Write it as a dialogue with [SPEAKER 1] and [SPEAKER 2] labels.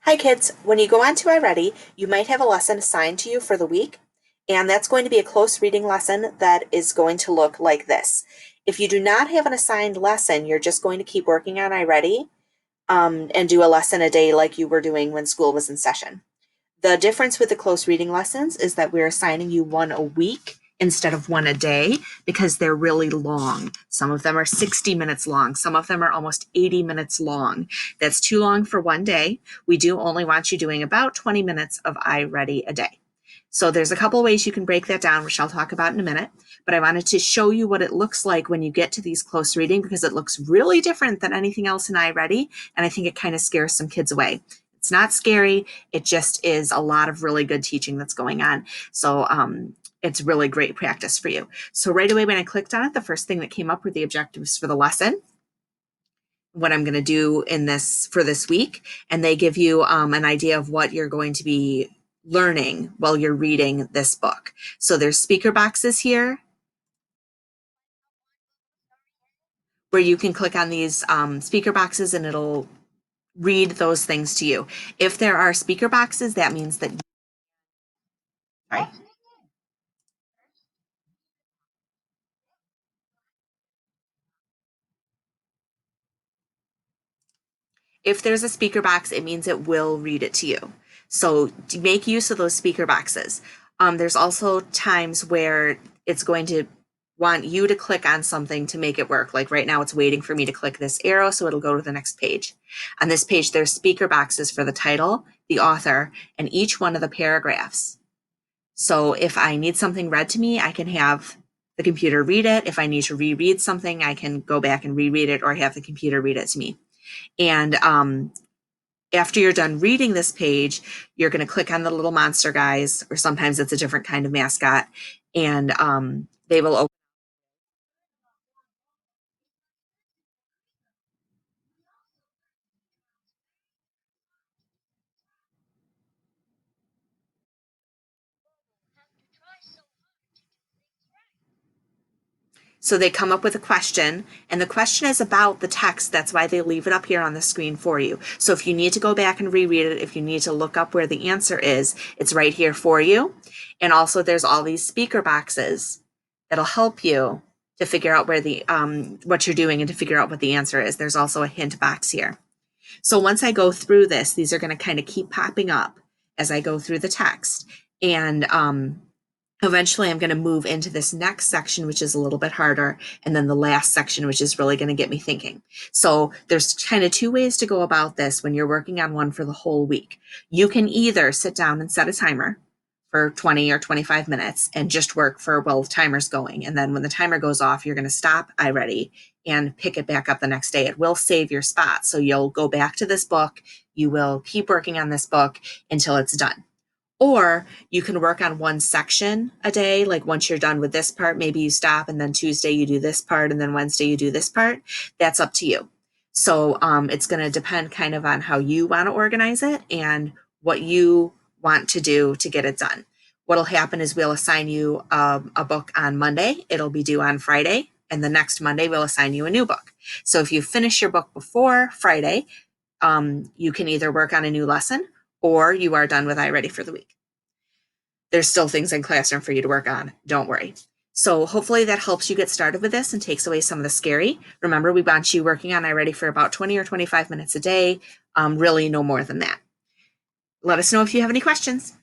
[SPEAKER 1] Hi kids, when you go on to iReady, you might have a lesson assigned to you for the week, and that's going to be a close reading lesson that is going to look like this. If you do not have an assigned lesson, you're just going to keep working on iReady and do a lesson a day like you were doing when school was in session. The difference with the close reading lessons is that we're assigning you one a week instead of one a day because they're really long. Some of them are 60 minutes long. Some of them are almost 80 minutes long. That's too long for one day. We do only want you doing about 20 minutes of iReady a day. So there's a couple ways you can break that down, which I'll talk about in a minute. But I wanted to show you what it looks like when you get to these close reading because it looks really different than anything else in iReady. And I think it kind of scares some kids away. It's not scary. It just is a lot of really good teaching that's going on. So it's really great practice for you. So right away when I clicked on it, the first thing that came up were the objectives for the lesson, what I'm going to do in this for this week. And they give you an idea of what you're going to be learning while you're reading this book. So there's speaker boxes here where you can click on these speaker boxes and it'll read those things to you. If there are speaker boxes, that means that, sorry. If there's a speaker box, it means it will read it to you. So make use of those speaker boxes. There's also times where it's going to want you to click on something to make it work. Like right now, it's waiting for me to click this arrow, so it'll go to the next page. On this page, there's speaker boxes for the title, the author, and each one of the paragraphs. So if I need something read to me, I can have the computer read it. If I need to reread something, I can go back and reread it or have the computer read it to me. And after you're done reading this page, you're going to click on the little monster guys, or sometimes it's a different kind of mascot, and they will open. So they come up with a question, and the question is about the text. That's why they leave it up here on the screen for you. So if you need to go back and reread it, if you need to look up where the answer is, it's right here for you. And also there's all these speaker boxes that'll help you to figure out where the what you're doing and to figure out what the answer is. There's also a hint box here. So once I go through this, these are going to kind of keep popping up as I go through the text. And eventually I'm going to move into this next section, which is a little bit harder, and then the last section, which is really going to get me thinking. So there's kind of two ways to go about this when you're working on one for the whole week. You can either sit down and set a timer for 20 or 25 minutes and just work for while the timer's going. And then when the timer goes off, you're going to stop iReady and pick it back up the next day. It will save your spot. So you'll go back to this book. You will keep working on this book until it's done. Or you can work on one section a day. Like once you're done with this part, maybe you stop and then Tuesday you do this part and then Wednesday you do this part. That's up to you. So it's going to depend kind of on how you want to organize it and what you want to do to get it done. What'll happen is we'll assign you a book on Monday. It'll be due on Friday. And the next Monday, we'll assign you a new book. So if you finish your book before Friday, you can either work on a new lesson or you are done with iReady for the week. There's still things in Classroom for you to work on. Don't worry. So hopefully that helps you get started with this and takes away some of the scary. Remember, we want you working on iReady for about 20 or 25 minutes a day, really no more than that. Let us know if you have any questions.